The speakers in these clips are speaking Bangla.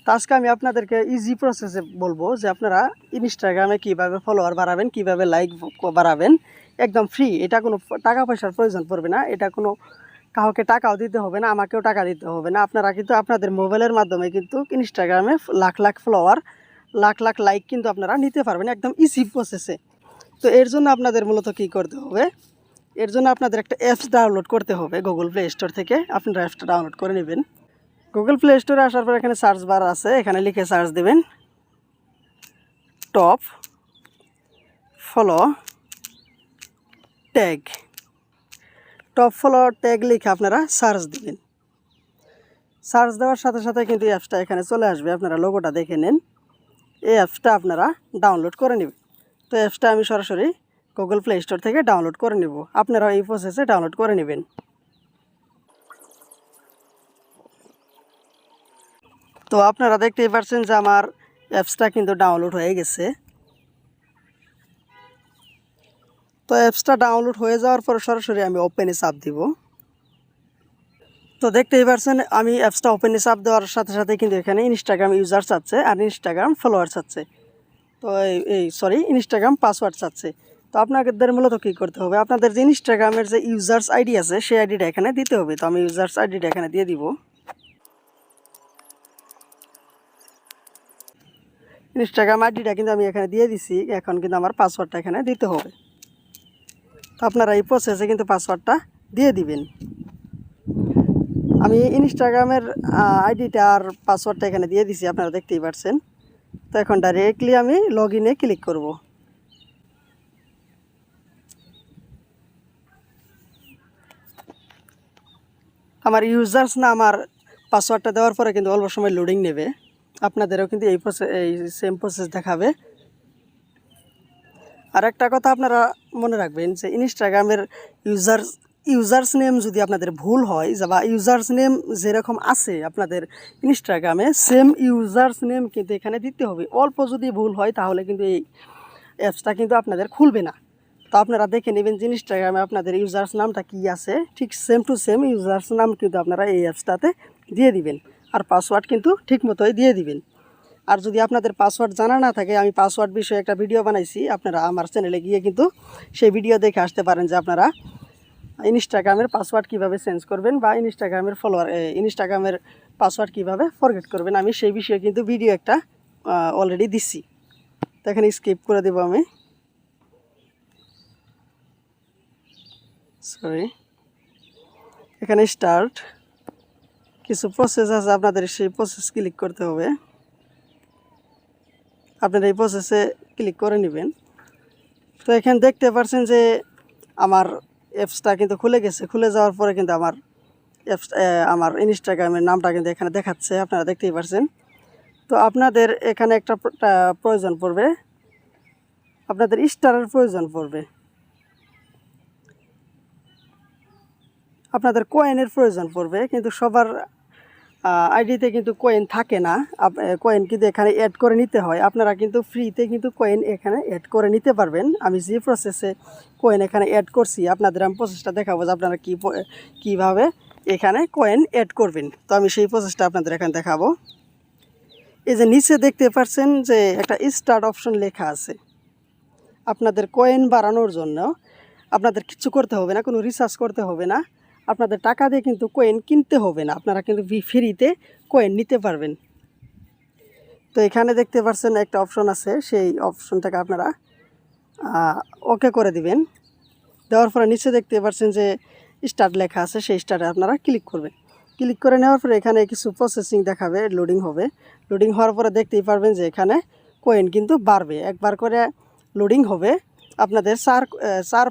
তো আজকে আমি আপনাদেরকে ইজি প্রসেসে বলবো যে আপনারা ইনস্টাগ্রামে কিভাবে ফলোয়ার বাড়াবেন, কিভাবে লাইক বাড়াবেন, একদম ফ্রি। এটা কোনো টাকা পয়সার প্রয়োজন পড়বে না, এটা কোনো কাউকে টাকাও দিতে হবে না, আমাকেও টাকা দিতে হবে না। আপনারা কিন্তু আপনাদের মোবাইলের মাধ্যমে কিন্তু ইনস্টাগ্রামে লাখ লাখ ফলোয়ার, লাখ লাখ লাইক কিন্তু আপনারা নিতে পারবেন একদম ইজি প্রসেসে। তো এর জন্য আপনাদের মূলত কী করতে হবে, এর জন্য আপনাদের একটা অ্যাপস ডাউনলোড করতে হবে গুগল প্লে স্টোর থেকে। আপনারা অ্যাপসটা ডাউনলোড করে নেবেন। গুগল প্লে স্টোরে আসার পর এখানে সার্চ বার আছে, এখানে লিখে সার্চ দেবেন top follow tag. Top follow tag লিখে আপনারা সার্চ দিবেন। সার্চ দেওয়ার সাথে সাথে কিন্তু এই অ্যাপসটা এখানে চলে আসবে। আপনারা লোগোটা দেখে নেন। এই অ্যাপসটা আপনারা ডাউনলোড করে নেবেন। তো অ্যাপসটা আমি সরাসরি গুগল প্লে স্টোর থেকে ডাউনলোড করে নেব। আপনারা এই প্রসেসে ডাউনলোড করে নেবেন। তো আপনারা দেখতেই পাচ্ছেন যে আমার অ্যাপসটা কিন্তু ডাউনলোড হয়ে গেছে। তো অ্যাপসটা ডাউনলোড হয়ে যাওয়ার পর সরাসরি আমি ওপেনে চাপ দিব। তো দেখতেই পাচ্ছেন আমি অ্যাপসটা ওপেনে চাপ দেওয়ার সাথে সাথে কিন্তু এখানে ইনস্টাগ্রাম ইউজার চাচ্ছে আর ইনস্টাগ্রাম ফলোয়ার চাচ্ছে। তো ইনস্টাগ্রাম পাসওয়ার্ড চাচ্ছে। তো আপনাদের মূলত কী করতে হবে, আপনাদের যে ইনস্টাগ্রামের যে ইউজার্স আইডি আছে সেই আইডিটা এখানে দিতে হবে। তো আমি ইউজার্স আইডিটা এখানে দিয়ে দিব। ইনস্টাগ্রাম আইডিটা কিন্তু আমি এখানে দিয়ে দিছি। এখন কিন্তু আমার পাসওয়ার্ডটা এখানে দিতে হবে। তো আপনারা এই প্রসেসে কিন্তু পাসওয়ার্ডটা দিয়ে দিবেন। আমি ইনস্টাগ্রামের আইডিটা আর পাসওয়ার্ডটা এখানে দিয়ে দিছি, আপনারা দেখতেই পাচ্ছেন। তো এখন ডাইরেক্টলি আমি লগ ইনে ক্লিক করব। আমার ইউজার্স না আমার পাসওয়ার্ডটা দেওয়ার পরে কিন্তু অল্প সময় লোডিং নেবে। আপনাদেরও কিন্তু এই সেম প্রসেস দেখাবে। আর একটা কথা আপনারা মনে রাখবেন যে ইনস্টাগ্রামের ইউজার্স নেম যদি আপনাদের ভুল হয় বা ইউজার্স নেম যেরকম আছে আপনাদের ইনস্টাগ্রামে সেম ইউজার্স নেম কিন্তু এখানে দিতে হবে। অল্প যদি ভুল হয় তাহলে কিন্তু এই অ্যাপসটা কিন্তু আপনাদের খুলবে না। তো আপনারা দেখে নেবেন যে ইনস্টাগ্রামে আপনাদের ইউজার্স নামটা কী আছে, ঠিক সেম টু সেম ইউজার্স নাম কিন্তু আপনারা এই অ্যাপসটাতে দিয়ে দিবেন। আর পাসওয়ার্ড কিন্তু ঠিক মতোই দিয়ে দিবেন। আর যদি আপনাদের পাসওয়ার্ড জানা না থাকে, আমি পাসওয়ার্ড বিষয়ে একটা ভিডিও বানাইছি, আপনারা আমার চ্যানেলে গিয়ে কিন্তু সেই ভিডিও দেখে আসতে পারেন যে আপনারা ইনস্টাগ্রামের পাসওয়ার্ড কিভাবে চেঞ্জ করবেন বা ইনস্টাগ্রামের পাসওয়ার্ড কিভাবে ফরগেট করবেন। আমি সেই বিষয়ে কিন্তু ভিডিও একটা অলরেডি দিচ্ছি। তো এখানে স্কিপ করে দেবো আমি, এখানে স্টার্ট কিছু প্রসেস আছে, আপনাদের সেই প্রসেস ক্লিক করতে হবে। আপনারা এই প্রসেসে ক্লিক করে নেবেন। তো এখানে দেখতে পাচ্ছেন যে আমার অ্যাপসটা কিন্তু খুলে গেছে। খুলে যাওয়ার পরে কিন্তু আমার ইনস্টাগ্রামের নামটা কিন্তু এখানে দেখাচ্ছে, আপনারা দেখতেই পাচ্ছেন। তো আপনাদের এখানে একটা প্রয়োজন পড়বে, আপনাদের স্টারের প্রয়োজন পড়বে, আপনাদের কয়েনের প্রয়োজন পড়বে। কিন্তু সবার আইডিতে কিন্তু কয়েন থাকে না, কয়েন কিন্তু এখানে অ্যাড করে নিতে হয়। আপনারা কিন্তু ফ্রিতে কিন্তু কয়েন এখানে অ্যাড করে নিতে পারবেন। আমি যে প্রসেসে কয়েন এখানে অ্যাড করছি আপনাদের আমি প্রসেসটা দেখাবো যে আপনারা কীভাবে এখানে কয়েন অ্যাড করবেন। তো আমি সেই প্রসেসটা আপনাদের এখানে দেখাবো। এই যে নিচে দেখতে পাচ্ছেন যে একটা স্টার্ট অপশন লেখা আছে। আপনাদের কয়েন বাড়ানোর জন্য আপনাদের কিছু করতে হবে না, কোনো রিসার্চ করতে হবে না, আপনাদের টাকা দিয়ে কিন্তু কয়েন কিনতে হবে না, আপনারা কিন্তু ফ্রিতে কয়েন নিতে পারবেন। তো এখানে দেখতে পাচ্ছেন একটা অপশন আছে, সেই অপশনটাকে আপনারা ওকে করে দিবেন। দেওয়ার পরে নিচে দেখতে পাচ্ছেন যে স্টার্ট লেখা আছে, সেই স্টার্টে আপনারা ক্লিক করবেন। ক্লিক করে নেওয়ার পরে এখানে কিছু প্রসেসিং দেখাবে, লোডিং হবে। লোডিং হওয়ার পরে দেখতেই পারবেন যে এখানে কয়েন কিন্তু বাড়বে। একবার করে লোডিং হবে, আপনাদের চার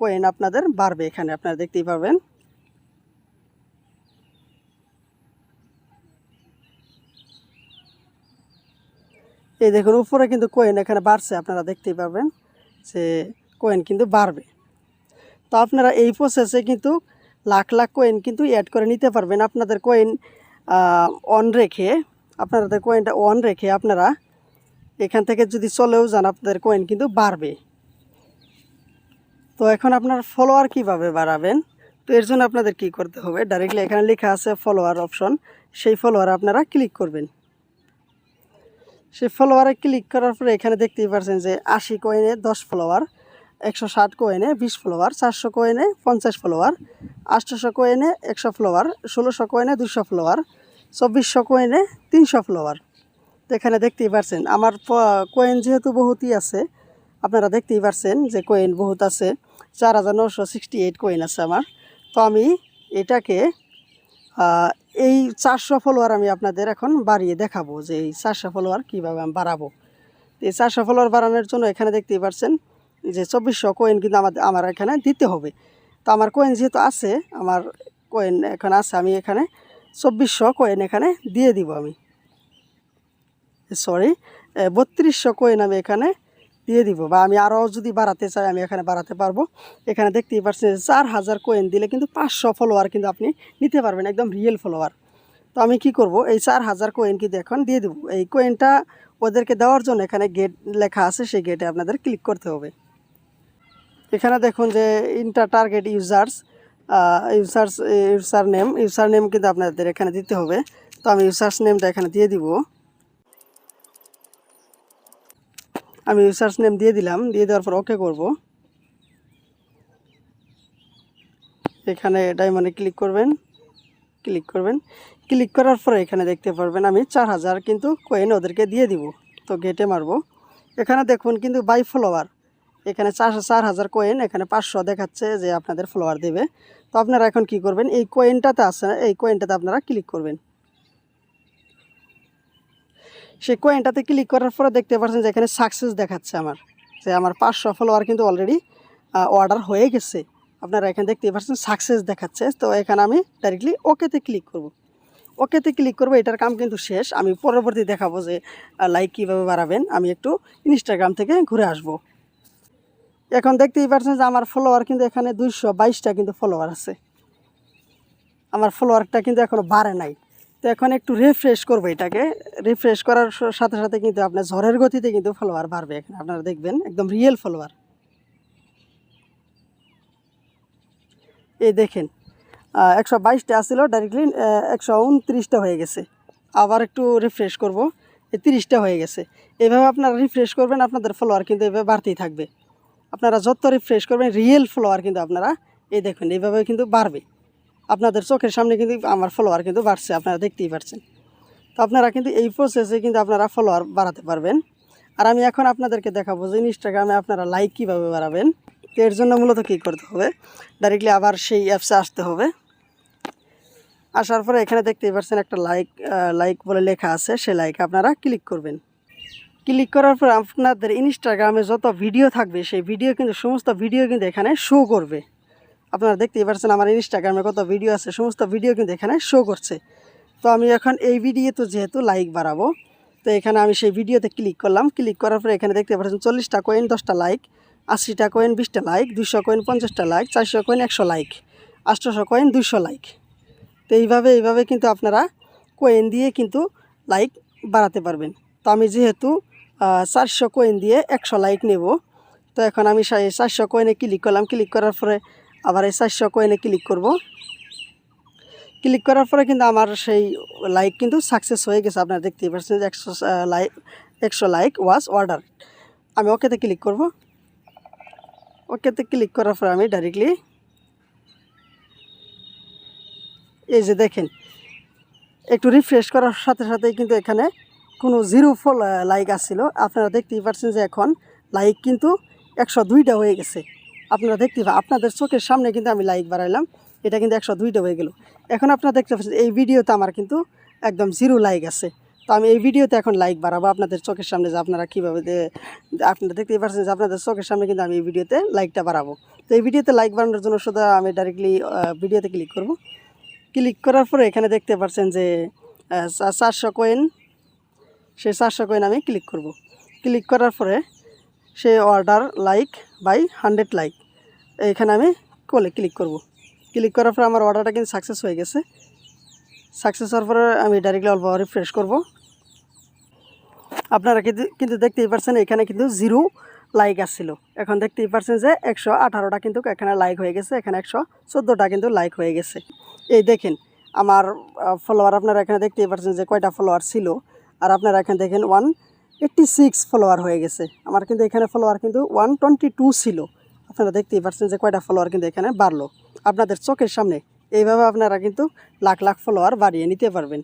কয়েন আপনাদের বাড়বে। এখানে আপনারা দেখতেই পারবেন। এই দেখুন উপরে কিন্তু কয়েন এখানে বাড়ছে, আপনারা দেখতেই পারবেন যে কয়েন কিন্তু বাড়বে। তো আপনারা এই প্রসেসে কিন্তু লাখ লাখ কয়েন কিন্তু অ্যাড করে নিতে পারবেন। আপনাদের কয়েন কয়েনটা অন রেখে আপনারা এখান থেকে যদি চলেও যান আপনাদের কয়েন কিন্তু বাড়বে। তো এখন আপনার ফলোয়ার কিভাবে বাড়াবেন, তো এর জন্য আপনাদের কি করতে হবে, ডাইরেক্টলি এখানে লেখা আছে ফলোয়ার অপশন, সেই ফলোয়ার আপনারা ক্লিক করবেন। সেই ফলোয়ারে ক্লিক করার পরে এখানে দেখতেই পাচ্ছেন যে 80 কয়েনে 10 follower, 160 কয়েনে 20 follower, 400 কয়েনে 50 follower, 800 কয়েনে 100 follower, 1600 কয়েনে 200 follower, 2400 কয়েনে 300 follower. তো এখানে দেখতেই পাচ্ছেন আমার কয়েন যেহেতু বহুতই আছে, আপনারা দেখতেই পাচ্ছেন যে কয়েন বহুত আছে, 4968 কয়েন আছে আমার। তো আমি এটাকে এই 400 ফলোয়ার আমি আপনাদের এখন বাড়িয়ে দেখাবো যে এই 400 ফলোয়ার কীভাবে আমি বাড়াবো। এই 400 ফলোয়ার বাড়ানোর জন্য এখানে দেখতেই পাচ্ছেন যে 2400 কয়েন কিন্তু আমার এখানে দিতে হবে। তো আমার কয়েন যেহেতু আছে, আমার কয়েন এখন আছে, আমি এখানে 2400 কয়েন এখানে দিয়ে দিব। আমি 3200 কয়েন আমি এখানে দিয়ে দিব, বা আমি আরও যদি বাড়াতে চাই আমি এখানে বাড়াতে পারবো। এখানে দেখতেই পাচ্ছেন 4000 কয়েন দিলে কিন্তু 500 ফলোয়ার কিন্তু আপনি নিতে পারবেন, একদম রিয়েল ফলোয়ার। তো আমি কি করব, এই 4000 কয়েন কিন্তু এখন দিয়ে দেবো। এই কয়েনটা ওদেরকে দেওয়ার জন্য এখানে গেট লেখা আছে, সেই গেটে আপনাদের ক্লিক করতে হবে। এখানে দেখুন যে ইন্টার টার্গেট ইউজার নেম কিন্তু আপনাদের এখানে দিতে হবে। তো আমি ইউজার্স নেমটা এখানে দিয়ে দিব। আমি ইউজার্স নেম দিয়ে দিলাম, দিয়ে দেওয়ার পর ওকে করব। এখানে ডায়মন্ডে ক্লিক করবেন। ক্লিক করার পরে এখানে দেখতে পারবেন আমি 4000 কিন্তু কয়েন ওদেরকে দিয়ে দিব। তো গেটে মারব। এখানে দেখুন কিন্তু বাই ফলোয়ার, এখানে 4000 কয়েন, এখানে 500 দেখাচ্ছে যে আপনাদের ফলোয়ার দেবে। তো আপনারা এখন কি করবেন, এই কয়েনটাতে আছে, এই কয়েনটাতে আপনারা ক্লিক করবেন। সেই কয়েনটাতে ক্লিক করার পরে দেখতে পাচ্ছেন যে এখানে সাকসেস দেখাচ্ছে আমার, যে আমার 500 ফলোয়ার কিন্তু অলরেডি অর্ডার হয়ে গেছে। আপনারা এখানে দেখতে পাচ্ছেন সাকসেস দেখাচ্ছে। তো এখানে আমি ডাইরেক্টলি ওকেতে ক্লিক করব। ওকেতে ক্লিক করব, এটার কাম কিন্তু শেষ। আমি পরবর্তী দেখাবো যে লাইক কীভাবে বাড়াবেন। আমি একটু ইনস্টাগ্রাম থেকে ঘুরে আসব। এখন দেখতেই পাচ্ছেন যে আমার ফলোয়ার কিন্তু এখানে 222টা কিন্তু ফলোয়ার আছে, আমার ফলোয়ারটা কিন্তু এখনও বাড়ে নাই। তো এখন একটু রিফ্রেশ করবো, এটাকে রিফ্রেশ করার সাথে সাথে কিন্তু আপনার ঝড়ের গতিতে কিন্তু ফলোয়ার বাড়বে। এখানে আপনারা দেখবেন একদম রিয়েল ফলোয়ার। এই দেখেন 122টা আসছিল, ডাইরেক্টলি 129টা হয়ে গেছে। আবার একটু রিফ্রেশ করব, 30টা হয়ে গেছে। এভাবে আপনারা রিফ্রেশ করবেন, আপনাদের ফলোয়ার কিন্তু এভাবে বাড়তেই থাকবে। আপনারা যত রিফ্রেশ করবেন রিয়েল ফলোয়ার কিন্তু আপনারা এই দেখুন এইভাবে কিন্তু বাড়বে। আপনাদের চোখের সামনে কিন্তু আমার ফলোয়ার কিন্তু বাড়ছে, আপনারা দেখতেই পাচ্ছেন। তো আপনারা কিন্তু এই প্রসেসে কিন্তু আপনারা ফলোয়ার বাড়াতে পারবেন। আর আমি এখন আপনাদেরকে দেখাবো যে ইনস্টাগ্রামে আপনারা লাইক কীভাবে বাড়াবেন। তো এর জন্য মূলত কী করতে হবে, ডাইরেক্টলি আবার সেই অ্যাপসে আসতে হবে। আসার পরে এখানে দেখতেই পাচ্ছেন একটা লাইক বলে লেখা আছে, সেই লাইকে আপনারা ক্লিক করবেন। ক্লিক করার পর আপনাদের ইনস্টাগ্রামে যত ভিডিও থাকবে সেই ভিডিও কিন্তু সমস্ত ভিডিও কিন্তু এখানে শো করবে। আপনারা দেখতেই পাচ্ছেন আমার ইনস্টাগ্রামে কত ভিডিও আছে, সমস্ত ভিডিও কিন্তু এখানে শো করছে। তো আমি এখন এই ভিডিওতে যেহেতু লাইক বাড়াবো, তো এখানে আমি সেই ভিডিওতে ক্লিক করলাম। ক্লিক করার পরে এখানে দেখতে পাচ্ছেন 40টা কয়েন 10টা লাইক, 80টা কয়েন 20টা লাইক, 200 কয়েন 50টা like, 400 coin 100 like, 800 coin 200 like. তো এইভাবে কিন্তু আপনারা কয়েন দিয়ে কিন্তু লাইক বাড়াতে পারবেন। তো আমি যেহেতু 400 কয়েন দিয়ে 100 লাইক নেব, তো এখন আমি 400 কয়েনে ক্লিক করলাম। ক্লিক করার পরে আবার এই 400 কয়েনে ক্লিক করব। ক্লিক করার পরে কিন্তু আমার সেই লাইক কিন্তু সাকসেস হয়ে গেছে। আপনারা দেখতেই পাচ্ছেন যে 100 লাইক ওয়াজ অর্ডার। আমি ওকেতে ক্লিক করব। ওকেতে ক্লিক করার পরে আমি ডাইরেক্টলি এই যে দেখেন একটু রিফ্রেশ করার সাথে সাথেই কিন্তু এখানে কোনো 0 লাইক আসছিল। আপনারা দেখতেই পাচ্ছেন যে এখন লাইক কিন্তু 102টা হয়ে গেছে। আপনারা দেখতেই আপনাদের চোখের সামনে কিন্তু আমি লাইক বাড়াইলাম, এটা কিন্তু 102টা হয়ে গেল। এখন আপনারা দেখতে পাচ্ছেন এই ভিডিওতে আমার কিন্তু একদম 0 লাইক আছে। তো আমি এই ভিডিওতে এখন লাইক বাড়াবো আপনাদের চোখের সামনে, যে আপনারা কীভাবে আপনারা দেখতেই পাচ্ছেন যে আপনাদের চোখের সামনে কিন্তু আমি এই ভিডিওতে লাইকটা বাড়াবো। তো এই ভিডিওতে লাইক বাড়ানোর জন্য শুধু আমি ডাইরেক্টলি ভিডিওতে ক্লিক করব। ক্লিক করার পরে এখানে দেখতে পাচ্ছেন যে 400 কয়েন, সেই 400 কয়েন আমি ক্লিক করব। ক্লিক করার পরে সে অর্ডার লাইক বাই 100 লাইক, এখানে আমি ক্লিক করব। ক্লিক করার পরে আমার অর্ডারটা কিন্তু সাকসেস হয়ে গেছে। সাকসেস হওয়ার পরে আমি ডাইরেক্টলি অল্প রিফ্রেশ করব। আপনারা কিন্তু দেখতেই পাচ্ছেন এখানে কিন্তু 0 লাইক আসছিল। এখন দেখতেই পাচ্ছেন যে 118টা কিন্তু এখানে লাইক হয়ে গেছে, এখানে 114টা কিন্তু লাইক হয়ে গেছে। এই দেখেন আমার ফলোয়ার, আপনারা এখানে দেখতেই পাচ্ছেন যে কয়টা ফলোয়ার ছিল। আর আপনারা এখানে দেখেন 86 ফলোয়ার হয়ে গেছে। আমার কিন্তু এখানে ফলোয়ার কিন্তু 122 ছিল। আপনারা দেখতেই পাচ্ছেন যে কয়টা ফলোয়ার কিন্তু এখানে বাড়লো আপনাদের চোখের সামনে। এইভাবে আপনারা কিন্তু লাখ লাখ ফলোয়ার বাড়িয়ে নিতে পারবেন।